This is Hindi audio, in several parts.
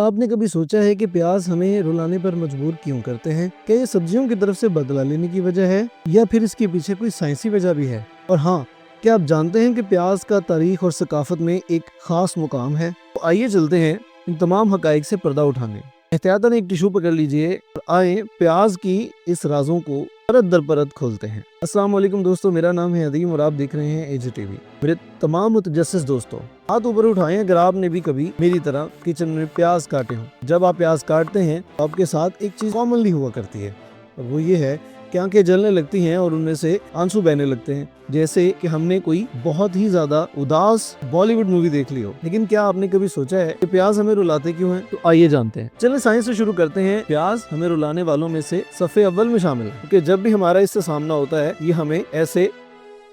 आपने कभी सोचा है कि प्याज हमें रुलाने पर मजबूर क्यों करते हैं? क्या ये सब्जियों की तरफ से बदला लेने की वजह है या फिर इसके पीछे कोई साइंसी वजह भी है? और हाँ, क्या आप जानते हैं कि प्याज का तारीख और सकाफत में एक खास मुकाम है? तो आइए चलते हैं इन तमाम हकाइक से पर्दा उठाने। एहतियातन एक टिश्यू पकड़ लीजिए और आए प्याज की इस राजों को परत दर परत खोलते हैं। अस्सलाम वालेकुम दोस्तों, मेरा नाम है अदीम और आप देख रहे हैं एजी टीवी। मेरे तमाम मुतजस्सिस दोस्तों, हाथ ऊपर उठाएं अगर आपने भी कभी मेरी तरह किचन में प्याज काटे हों। जब आप प्याज काटते हैं तो आपके साथ एक चीज कॉमनली हुआ करती है और वो ये है कि आंखें जलने लगती हैं और उनमें से आंसू बहने लगते हैं, जैसे कि हमने कोई बहुत ही ज्यादा उदास बॉलीवुड मूवी देख ली हो। लेकिन क्या आपने कभी सोचा है कि प्याज हमें रुलाते क्यों हैं? तो आइए जानते हैं। चलिए साइंस से शुरू करते हैं। प्याज हमें रुलाने वालों में से सफ़े अव्वल में शामिल है, क्योंकि जब भी हमारा इससे सामना होता है ये हमें ऐसे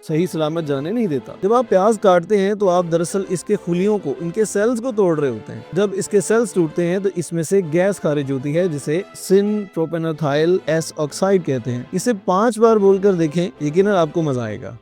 सही सलामत जाने नहीं देता। जब आप प्याज काटते हैं तो आप दरअसल इसके खुलियों को, इनके सेल्स को तोड़ रहे होते हैं। जब इसके सेल्स टूटते हैं तो इसमें से गैस खारिज होती है जिसे सिन प्रोपेनोथाइल एस ऑक्साइड कहते हैं। इसे 5 बार बोलकर देखें, यकीनन आपको मजा आएगा।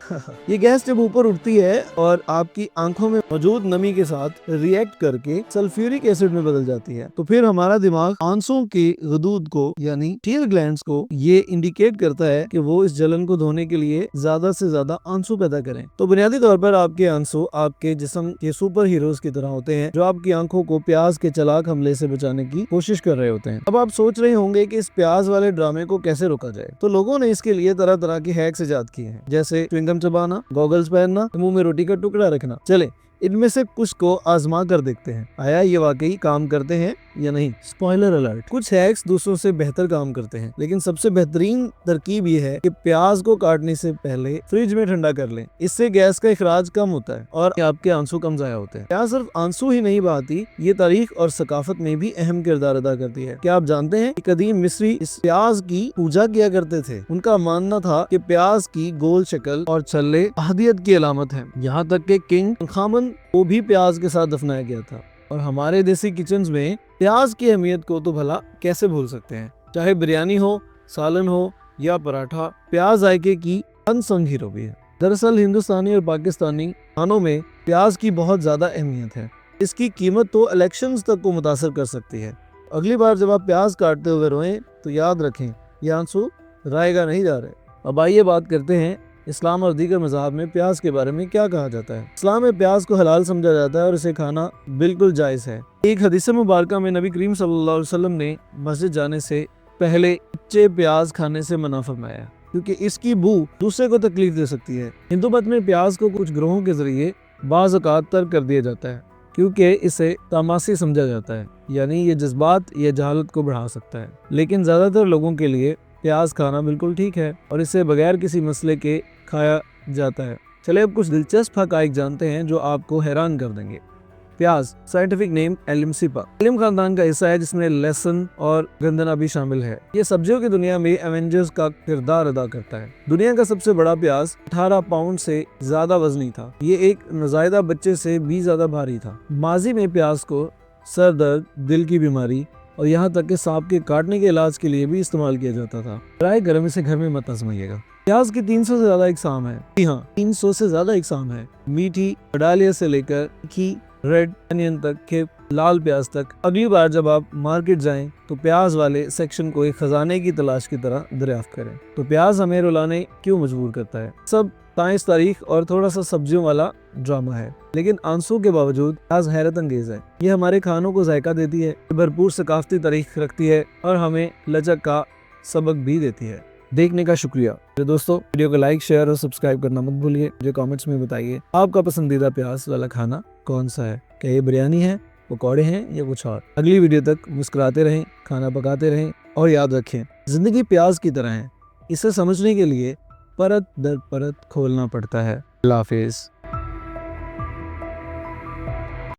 ये गैस जब ऊपर उठती है और आपकी आंखों में मौजूद नमी के साथ रिएक्ट करके सल्फ्यूरिक एसिड में बदल जाती है, तो फिर हमारा दिमाग आंसुओं के गदूद को यानी टीयर ग्लैंड्स को ये इंडिकेट करता है कि वो इस जलन को धोने के लिए ज्यादा से ज्यादा आंसू पैदा करें। तो बुनियादी तौर पर आपके आंसू आपके जिस्म के सुपर हीरोज की तरह होते हैं जो आपकी आंखों को प्याज के चालाक हमले से बचाने की कोशिश कर रहे होते हैं। अब आप सोच रहे होंगे कि इस प्याज वाले ड्रामे को कैसे रोका जाए। तो लोगों ने इसके लिए तरह तरह के हैक्स इजाद किए हैं, जैसे च्युइंगम चबाना, गॉगल्स पहनना, मुंह में रोटी का टुकड़ा रखना। चले इनमें से कुछ को आजमा कर देखते हैं, आया ये वाकई काम करते हैं या नहीं। स्पॉइलर अलर्ट, कुछ हैक्स दूसरों से बेहतर काम करते हैं, लेकिन सबसे बेहतरीन तरकीब ये है कि प्याज को काटने से पहले फ्रिज में ठंडा कर लें। इससे गैस का इखराज कम होता है और आपके आंसू कम जाया होते हैं। प्याज सिर्फ आंसू ही नहीं बहाती, ये तारीख और सकाफत में भी अहम किरदार अदा करती है। क्या आप जानते हैं कि कदीम मिस्री इस प्याज की पूजा किया करते थे? उनका मानना था कि प्याज की गोल शक्ल और छल्ले अहदियत की अलामत है। यहाँ तक कि किंग खामन को भी प्याज के साथ दफनाया गया था। और हमारे देसी किचन्स में प्याज की अहमियत को तो भला कैसे भूल सकते हैं। चाहे बिरयानी हो, सालन हो या पराठा, प्याज जायके की अनसंग हीरो भी है। दरअसल हिंदुस्तानी और पाकिस्तानी खानों में प्याज की बहुत ज्यादा अहमियत है। इसकी कीमत तो इलेक्शंस तक को मुतासर कर सकती है। अगली बार जब आप प्याज काटते हुए रोएं तो याद रखें, ये आंसू रायगा नहीं जा रहे। अब आइए बात करते हैं इस्लाम और दीगर मज़हब में प्याज के बारे में क्या कहा जाता है। इस्लाम में प्याज को हलाल समझा जाता है और इसे खाना बिल्कुल जायज़ है। एक हदीस मुबारक में नबी करीम सल्लल्लाहु अलैहि वसल्लम ने मस्जिद जाने से पहले कच्चे प्याज खाने से मना फरमाया, क्योंकि इसकी बू दूसरे को तकलीफ दे सकती है। हिंदू मत में प्याज को कुछ ग्रोहों के जरिए बाज़ औक़ात तर्क कर दिया जाता है, क्योंकि इसे तामासी समझा जाता है, यानी ये जज्बात या जहालत को बढ़ा सकता है। लेकिन ज़्यादातर लोगों के लिए प्याज खाना बिल्कुल ठीक है और इसे बगैर किसी मसले के खाया जाता है। चले अब कुछ दिलचस्प हकाइक जानते हैं जो आपको हैरान कर देंगे। प्याज साइंटिफिक नेम एलिमसिपा, एलिम खानदान का हिस्सा है जिसमें लहसुन और गंदना भी शामिल है। ये सब्जियों की दुनिया में एवेंजर्स का किरदार अदा करता है। दुनिया का सबसे बड़ा प्याज 18 पाउंड से ज्यादा वजनी था। ये एक नौज़ायदा बच्चे से भी ज्यादा भारी था। माजी में प्याज को सर दर्द, दिल की बीमारी और यहाँ तक कि सांप के काटने के इलाज के लिए भी इस्तेमाल किया जाता था। बराए गर्म इसे घर में मत आजमाइएगा। प्याज की 300 से ज्यादा इकसाम है। जी हाँ, 300 से ज्यादा इकसाम है। मीठी डालिया से लेकर की रेड अनियन तक के लाल प्याज तक। अगली बार जब आप मार्केट जाएं तो प्याज वाले सेक्शन को एक खजाने की तलाश की तरह दरियाफ्त करें। तो प्याज हमें रुलाने क्यों मजबूर करता है? सब साइंस, तारीख और थोड़ा सा सब्जियों वाला ड्रामा है, लेकिन आंसू के बावजूद प्याज हैरत अंगेज है। ये हमारे खानों को जायका देती है, भरपूर सकाफती तारीख रखती है और हमें लचक का सबक भी देती है। देखने का शुक्रिया। मेरे दोस्तों, वीडियो को लाइक, शेयर और सब्सक्राइब करना मत भूलिए। मुझे कमेंट्स में बताइए आपका पसंदीदा प्याज वाला खाना कौन सा है। क्या ये बिरयानी है, पकौड़े हैं या कुछ और? अगली वीडियो तक मुस्कुराते रहें, खाना पकाते रहें और याद रखें, जिंदगी प्याज की तरह है। इसे समझने के लिए परत दर परत खोलना पड़ता है। अल्लाह हाफिज़।